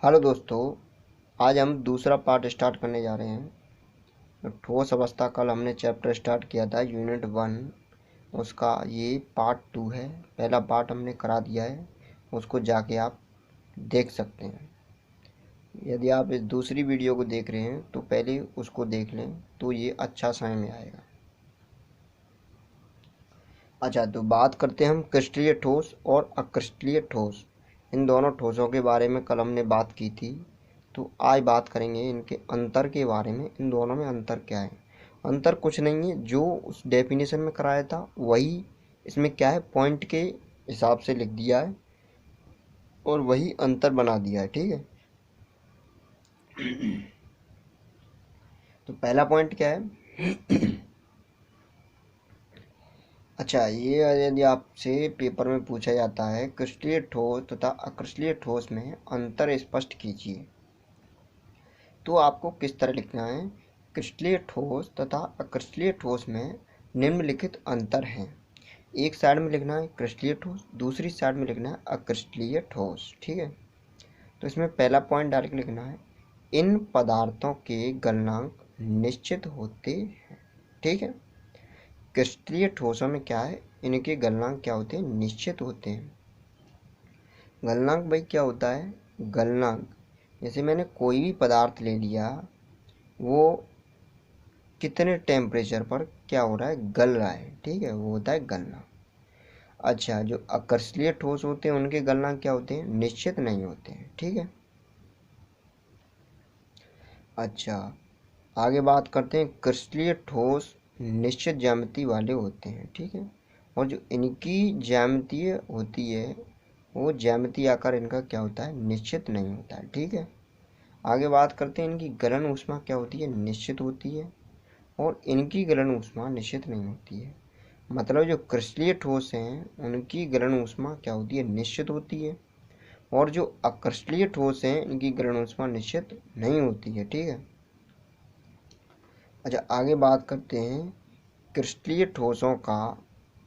Hello दोस्तों, आज हम दूसरा पार्ट स्टार्ट करने जा रहे हैं। ठोस अवस्था कल हमने चैप्टर स्टार्ट किया था यूनिट 1, उसका ये पार्ट 2 है। पहला पार्ट हमने करा दिया है, उसको जाके आप देख सकते हैं। यदि आप इस दूसरी वीडियो को देख रहे हैं तो पहले उसको देख लें तो ये अच्छा समझ में आएगा। अच्छा, तो बात करते हैं हम क्रिस्टलीय ठोस और अक्रिस्टलीय ठोस। इन दोनों ठोसों के बारे में कल हमने बात की थी, तो आज बात करेंगे इनके अंतर के बारे में। इन दोनों में अंतर क्या है? अंतर कुछ नहीं है, जो उस डेफिनेशन में कराया था वही इसमें क्या है, पॉइंट के हिसाब से लिख दिया है और वही अंतर बना दिया है। ठीक है, तो पहला पॉइंट क्या है? अच्छा, ये यदि आपसे पेपर में पूछा जाता है क्रिस्टलीय ठोस तथा अक्रिस्टलीय ठोस में अंतर स्पष्ट कीजिए, तो आपको किस तरह लिखना है? क्रिस्टलीय ठोस तथा अक्रिस्टलीय ठोस में निम्नलिखित अंतर हैं। एक साइड में लिखना है क्रिस्टलीय ठोस, दूसरी साइड में लिखना है अक्रिस्टलीय ठोस। ठीक है, तो इसमें पहला पॉइंट डायरेक्ट लिखना है, इन पदार्थों के गलनांक निश्चित होते हैं। ठीक है, क्रिस्टलीय ठोसों में क्या है, इनके गलनांक क्या होते हैं? निश्चित होते हैं। गलनांक भाई क्या होता है? गलनांक जैसे मैंने कोई भी पदार्थ ले लिया, वो कितने टेम्परेचर पर क्या हो रहा है, गल रहा है। ठीक है, वो होता है गलनांक। अच्छा, जो अक्रिस्टलीय ठोस होते हैं उनके गलनांक क्या होते हैं? निश्चित नहीं होते हैं। ठीक है, अच्छा आगे बात करते हैं, क्रिस्टलीय ठोस निश्चित ज्यामिति वाले होते हैं। ठीक है, और जो इनकी ज्यामितीय होती है वो ज्यामितीय आकार इनका क्या होता है? निश्चित नहीं होता है। ठीक है, आगे बात करते हैं, इनकी गलन ऊष्मा क्या होती है? निश्चित होती है, और इनकी गलन ऊष्मा निश्चित नहीं होती है। मतलब जो क्रिस्टलीय ठोस हैं उनकी गलन ऊष्मा क्या होती है? निश्चित होती है, और जो अक्रिस्टलीय ठोस हैं इनकी गलन ऊष्मा निश्चित नहीं होती है। ठीक है, अच्छा आगे बात करते हैं, क्रिस्टलीय ठोसों का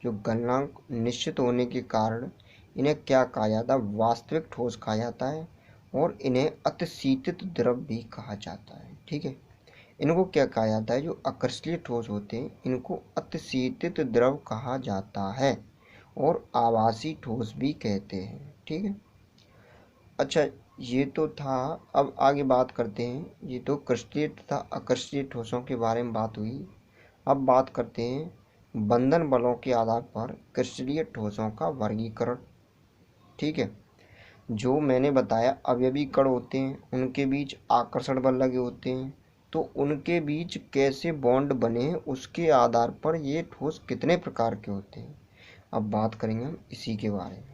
जो गलनांक निश्चित होने के कारण इन्हें क्या कहा जाता है? वास्तविक ठोस कहा जाता है, और इन्हें अतिशीतित द्रव भी कहा जाता है। ठीक है, इनको क्या कहा जाता है? जो अक्रिस्टलीय ठोस होते हैं इनको अतिशीतित द्रव कहा जाता है, और आवासी ठोस भी कहते हैं। ठीक है, अच्छा ये तो था। अब आगे बात करते हैं, ये तो क्रिस्टलीय तथा अक्रिस्टलीय ठोसों के बारे में बात हुई। अब बात करते हैं बंधन बलों के आधार पर क्रिस्टलीय ठोसों का वर्गीकरण। ठीक है, जो मैंने बताया अवयवी कण होते हैं उनके बीच आकर्षण बल लगे होते हैं, तो उनके बीच कैसे बॉन्ड बने हैं उसके आधार पर ये ठोस कितने प्रकार के होते हैं। अब बात करेंगे हम इसी के बारे में।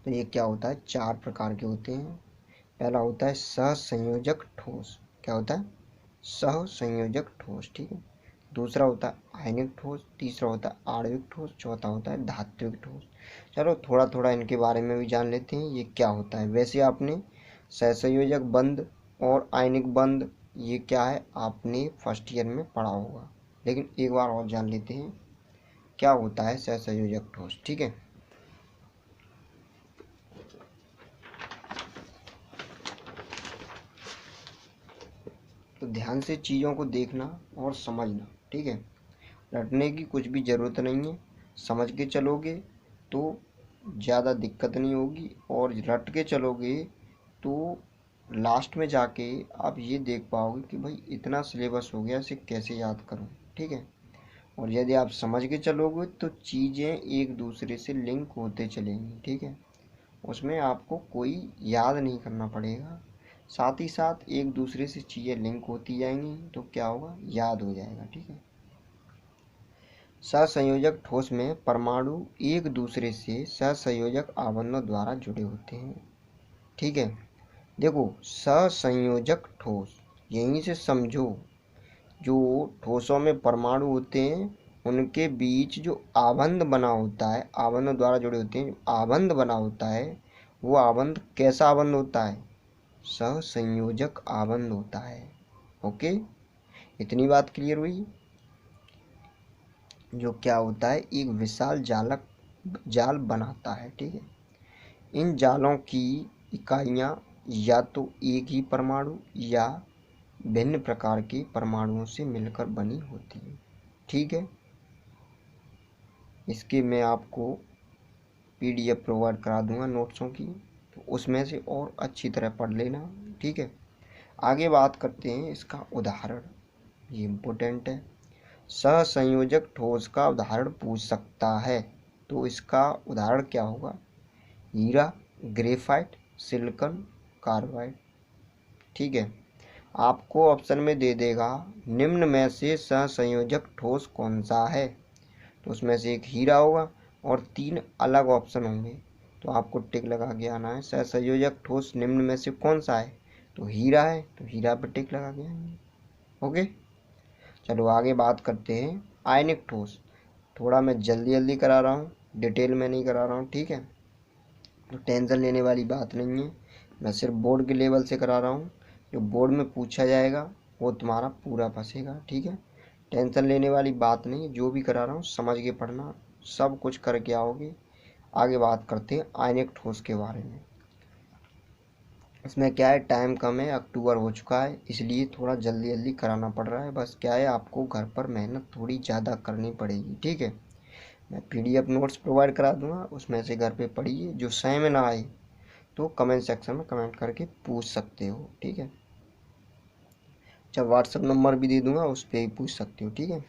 तो ये क्या होता है? 4 प्रकार के होते हैं। पहला होता है सहसंयोजक ठोस। क्या होता है? सहसंयोजक ठोस। ठीक है, दूसरा होता है आयनिक ठोस, तीसरा होता है आणविक ठोस, चौथा होता है धात्विक ठोस। चलो थोड़ा थोड़ा इनके बारे में भी जान लेते हैं, ये क्या होता है। वैसे आपने सहसंयोजक बंध और आयनिक बंध ये क्या है आपने फर्स्ट ईयर में पढ़ा होगा, लेकिन एक बार और जान लेते हैं क्या होता है सहसंयोजक ठोस। ठीक है, तो ध्यान से चीज़ों को देखना और समझना। ठीक है, रटने की कुछ भी ज़रूरत नहीं है, समझ के चलोगे तो ज़्यादा दिक्कत नहीं होगी, और रट के चलोगे तो लास्ट में जाके आप ये देख पाओगे कि भाई इतना सिलेबस हो गया, इसे कैसे याद करूं। ठीक है, और यदि आप समझ के चलोगे तो चीज़ें एक दूसरे से लिंक होते चलेंगी। ठीक है, उसमें आपको कोई याद नहीं करना पड़ेगा, साथ ही साथ एक दूसरे से चीज़ें लिंक होती जाएंगी तो क्या होगा? याद हो जाएगा। ठीक है, सहसंयोजक ठोस में परमाणु एक दूसरे से सहसंयोजक आबंधों द्वारा जुड़े होते हैं। ठीक है, देखो सहसंयोजक ठोस यहीं से समझो, जो ठोसों में परमाणु होते हैं उनके बीच जो आबंध बना होता है, आबंधों द्वारा जुड़े होते हैं, आबंध बना होता है, वो आबंध कैसा आबंध होता है? सहसंयोजक आबंध होता है। ओके, इतनी बात क्लियर हुई। जो क्या होता है? एक विशाल जाल बनाता है। ठीक है, इन जालों की इकाइयाँ या तो एक ही परमाणु या भिन्न प्रकार के परमाणुओं से मिलकर बनी होती है। ठीक है, इसके मैं आपको PDF प्रोवाइड करा दूंगा नोट्सों की, तो उसमें से और अच्छी तरह पढ़ लेना। ठीक है, आगे बात करते हैं इसका उदाहरण, ये इम्पोर्टेंट है। सहसंयोजक ठोस का उदाहरण पूछ सकता है, तो इसका उदाहरण क्या होगा? हीरा, ग्रेफाइट, सिलिकॉन कार्बाइड। ठीक है, आपको ऑप्शन में दे देगा निम्न में से सहसंयोजक ठोस कौन सा है, तो उसमें से एक हीरा होगा और 3 अलग ऑप्शन होंगे, तो आपको टिक लगा के आना है। सहसंयोजक ठोस निम्न में से कौन सा है, तो हीरा है, तो हीरा पर टिक लगा के आएंगे। ओके, चलो आगे बात करते हैं आयनिक ठोस। थोड़ा मैं जल्दी जल्दी करा रहा हूँ, डिटेल में नहीं करा रहा हूँ। ठीक है, तो टेंशन लेने वाली बात नहीं है, मैं सिर्फ बोर्ड के लेवल से करा रहा हूँ। जो बोर्ड में पूछा जाएगा वो तुम्हारा पूरा फंसेगा। ठीक है, टेंशन लेने वाली बात नहीं है, जो भी करा रहा हूँ समझ के पढ़ना, सब कुछ करके आओगे। आगे बात करते हैं आयनिक ठोस के बारे में। इसमें क्या है, टाइम कम है, अक्टूबर हो चुका है, इसलिए थोड़ा जल्दी जल्दी कराना पड़ रहा है। बस क्या है, आपको घर पर मेहनत थोड़ी ज़्यादा करनी पड़ेगी। ठीक है, मैं PDF नोट्स प्रोवाइड करा दूंगा, उसमें से घर पे पढ़िए। जो सही में ना आए तो कमेंट सेक्शन में कमेंट करके पूछ सकते हो। ठीक है, अच्छा व्हाट्सएप नंबर भी दे दूंगा, उस पर ही पूछ सकते हो। ठीक है,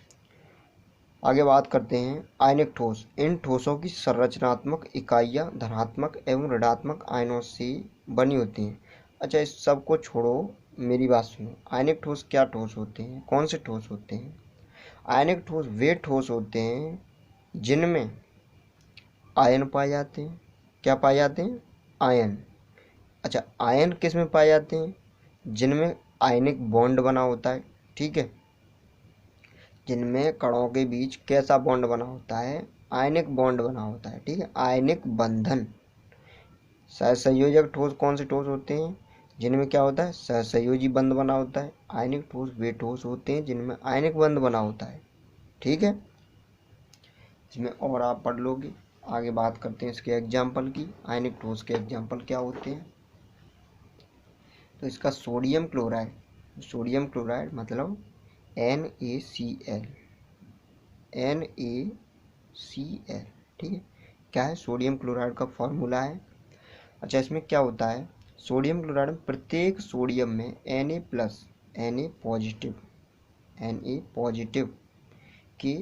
आगे बात करते हैं आयनिक ठोस। इन ठोसों की संरचनात्मक इकाइयाँ धनात्मक एवं ऋणात्मक आयनों से बनी होती हैं। अच्छा, इस सब को छोड़ो, मेरी बात सुनो। आयनिक ठोस क्या ठोस होते हैं, कौन से ठोस होते हैं? आयनिक ठोस वे ठोस होते हैं जिनमें आयन पाए जाते हैं। क्या पाए जाते हैं? आयन। अच्छा, आयन किस में पाए जाते हैं? जिनमें आयनिक बॉन्ड बना होता है। ठीक है, जिनमें कणों के बीच कैसा बॉन्ड बना होता है? आयनिक बॉन्ड बना होता है। ठीक है, आयनिक बंधन। सहसंयोजक ठोस कौन से ठोस होते हैं? जिनमें क्या होता है? सहसंयोजी बंध बना होता है। आयनिक ठोस वे ठोस होते हैं जिनमें आयनिक बंध बना होता है। ठीक है, इसमें और आप पढ़ लोगे। आगे बात करते हैं इसके एग्जाम्पल की। आयनिक ठोस के एग्जाम्पल क्या होते हैं? तो इसका सोडियम क्लोराइड, सोडियम क्लोराइड मतलब NaCl, NaCl। ठीक है, क्या है? सोडियम क्लोराइड का फॉर्मूला है। अच्छा, इसमें क्या होता है? सोडियम क्लोराइड में प्रत्येक सोडियम में Na प्लस, Na पॉजिटिव के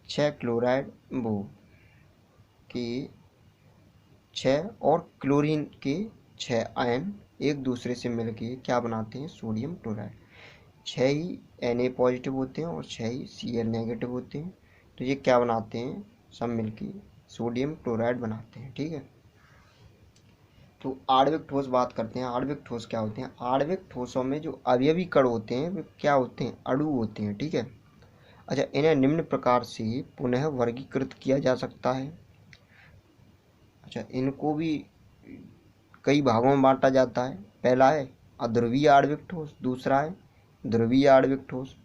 6 क्लोराइड वो के 6 और क्लोरीन के 6 आयन एक दूसरे से मिलके क्या बनाते हैं? Sodium chloride. 6 ही Na पॉजिटिव होते हैं और 6 ही Cl नेगेटिव होते हैं, तो ये क्या बनाते हैं? सब मिलके सोडियम क्लोराइड बनाते हैं। ठीक है, तो आणविक ठोस बात करते हैं। आणविक ठोस क्या होते हैं? आणविक ठोसों में जो अवयवी कण होते हैं वे क्या होते हैं? अणु होते हैं। ठीक है, अच्छा, इन्हें निम्न प्रकार से पुनः वर्गीकृत किया जा सकता है। अच्छा, इनको भी कई भागों में बांटा जाता है। पहला है अध्रुवीय आणविक ठोस, दूसरा है ध्रुवीय आणविक ठोस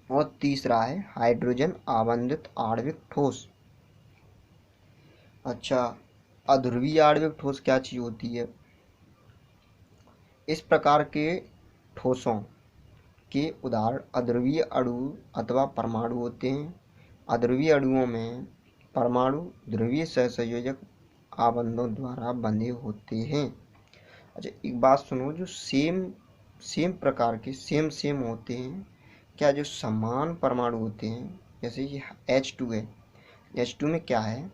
और तीसरा है हाइड्रोजन आबंधित आणविक ठोस। अच्छा, अध्रुवीय आणविक ठोस क्या चीज होती है? इस प्रकार के ठोसों के उदाहरण अध्रुवीय अणु अथवा परमाणु होते हैं। अध्रुवीय अणुओं में परमाणु ध्रुवीय सहसंयोजक आबंधों द्वारा बंधे होते हैं। अच्छा, एक बात सुनो, जो सेम प्रकार के सेम होते हैं, क्या जो समान परमाणु होते हैं, जैसे ये H2 है, H2 में क्या है?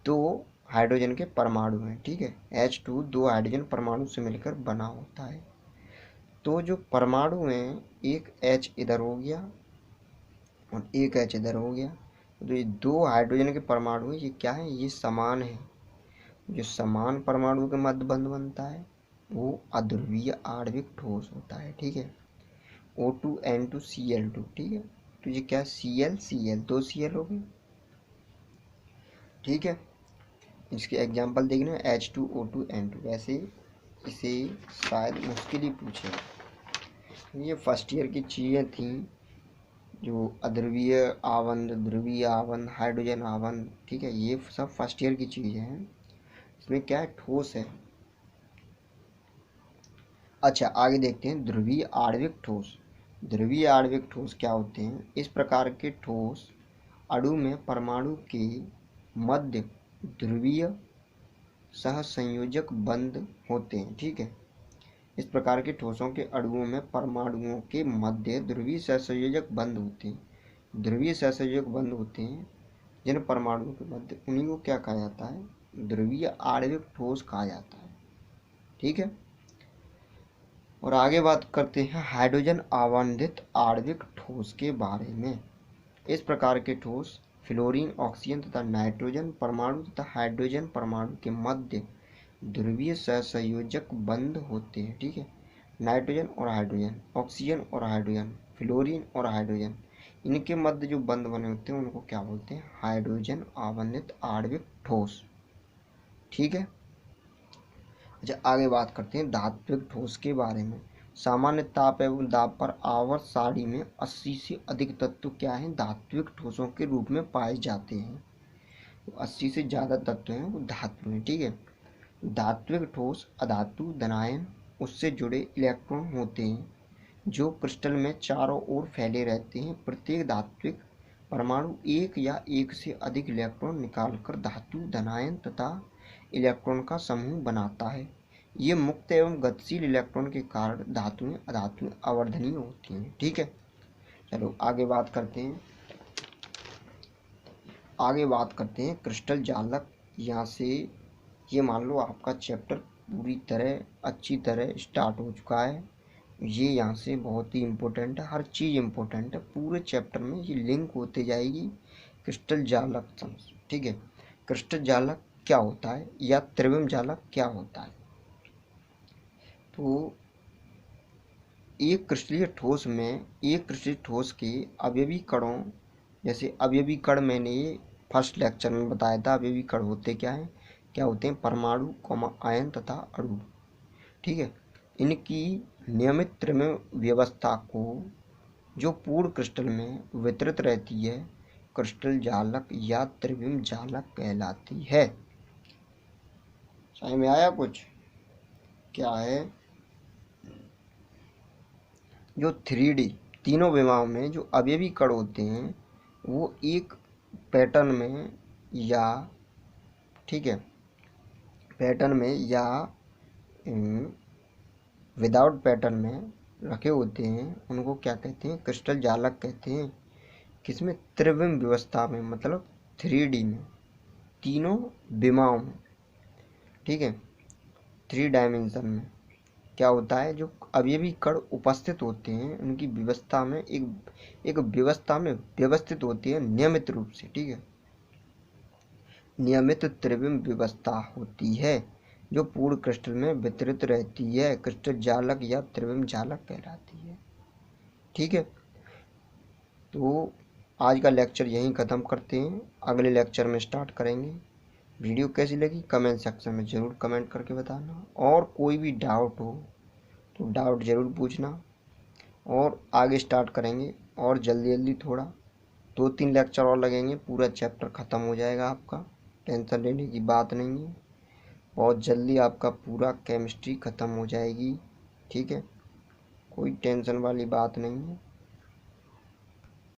2 हाइड्रोजन के परमाणु हैं। ठीक है, H2 2 हाइड्रोजन परमाणु से मिलकर बना होता है। तो जो परमाणु हैं, एक H इधर हो गया और एक H इधर हो गया, तो ये 2 हाइड्रोजन के परमाणु हैं, ये क्या है? ये समान है। जो समान परमाणु के मध्य बंध बनता है वो अध्रुवीय आणविक ठोस होता है। ठीक है, O2N2Cl2। ठीक है, तो ये क्या? Cl 2 Cl हो गए। ठीक है, इसके एग्जाम्पल देखना, H2O2N2। वैसे इसे शायद मुश्किल ही पूछे। ये फर्स्ट ईयर की चीज़ें थी, जो अध्रुवीय आबंध, ध्रुवीय आबंध, हाइड्रोजन आबंध। ठीक है, ये सब फर्स्ट ईयर की चीज़ें हैं। इसमें क्या है? ठोस है, अच्छा, आगे देखते हैं ध्रुवीय आणविक ठोस। ध्रुवीय आणविक ठोस क्या होते हैं? इस प्रकार के ठोस अणु में परमाणु के मध्य ध्रुवीय सहसंयोजक बंध होते हैं। ठीक है, इस प्रकार के ठोसों के अणुओं में परमाणुओं के मध्य ध्रुवीय सहसंयोजक बंध होते हैं। ध्रुवीय सहसंयोजक बंध होते हैं जिन परमाणुओं के मध्य, उन्हीं को क्या कहा जाता है? ध्रुवीय आणविक ठोस कहा जाता है। ठीक है, और आगे बात करते हैं हाइड्रोजन आवंधित आणविक ठोस के बारे में। इस प्रकार के ठोस फ्लोरीन, ऑक्सीजन तथा नाइट्रोजन परमाणु तथा हाइड्रोजन परमाणु के मध्य ध्रुवीय सहसंयोजक बंध होते हैं। ठीक है, नाइट्रोजन और हाइड्रोजन, ऑक्सीजन और हाइड्रोजन, फ्लोरीन और हाइड्रोजन, इनके मध्य जो बंध बने होते हैं उनको क्या बोलते हैं? हाइड्रोजन आवंधित आणविक ठोस। ठीक है, अच्छा आगे बात करते हैं धात्विक ठोस के बारे में। सामान्य ताप एवं दाब पर आवर्त सारणी में 80 से अधिक तत्व क्या हैं? धात्विक ठोसों के रूप में पाए जाते हैं। तो 80 से ज़्यादा तत्व हैं वो धातु हैं। ठीक है, धात्विक ठोस अधातु धनायन उससे जुड़े इलेक्ट्रॉन होते हैं जो क्रिस्टल में चारों ओर फैले रहते हैं। प्रत्येक धात्विक परमाणु एक या एक से अधिक इलेक्ट्रॉन निकालकर धातु धनायन तथा इलेक्ट्रॉन का समूह बनाता है। ये मुक्त एवं गतिशील इलेक्ट्रॉन के कारण धातुएं अधातुएं अवर्धनीय होती हैं। ठीक है, चलो आगे बात करते हैं। क्रिस्टल जालक। यहाँ से ये मान लो आपका चैप्टर पूरी तरह अच्छी तरह स्टार्ट हो चुका है। ये यहाँ से बहुत ही इम्पोर्टेंट है, हर चीज़ इम्पोर्टेंट है पूरे चैप्टर में, ये लिंक होते जाएगी क्रिस्टल जालक समझ। ठीक है, क्रिस्टल जालक क्या होता है या त्रिविम जालक क्या होता है? तो एक क्रिस्टलीय ठोस के अवयवी कणों, जैसे अवयवी कण मैंने ये फर्स्ट लेक्चर में बताया था। अवयवी कण होते क्या होते हैं? परमाणु, आयन तथा अणु। ठीक है, इनकी नियमित त्रिविम व्यवस्था को जो पूर्ण क्रिस्टल में वितरित रहती है क्रिस्टल जालक या त्रिविम जालक कहलाती है। समझ में आया कुछ? क्या है? जो 3D तीनों विमाओं में जो अवयवी कण होते हैं वो एक पैटर्न में या, ठीक है, पैटर्न में या विदाउट पैटर्न में रखे होते हैं, उनको क्या कहते हैं? क्रिस्टल जालक कहते हैं। किसमें? त्रिविम व्यवस्था में, मतलब 3D में, तीनों विमाओं में। ठीक है, 3 डायमेंशन में क्या होता है? जो अवयवी कण उपस्थित होते हैं उनकी व्यवस्था में एक व्यवस्था में व्यवस्थित होती है नियमित रूप से। ठीक है, नियमित त्रिविम व्यवस्था होती है जो पूर्ण क्रिस्टल में वितरित रहती है, क्रिस्टल जालक या त्रिविम जालक कहलाती है। ठीक है, तो आज का लेक्चर यहीं ख़त्म करते हैं, अगले लेक्चर में स्टार्ट करेंगे। वीडियो कैसी लगी कमेंट सेक्शन में ज़रूर कमेंट करके बताना, और कोई भी डाउट हो तो डाउट ज़रूर पूछना, और आगे स्टार्ट करेंगे। और जल्दी जल्दी थोड़ा 2-3 लेक्चर और लगेंगे, पूरा चैप्टर ख़त्म हो जाएगा आपका, टेंशन लेने की बात नहीं है। बहुत जल्दी आपका पूरा केमिस्ट्री ख़त्म हो जाएगी। ठीक है, कोई टेंशन वाली बात नहीं है।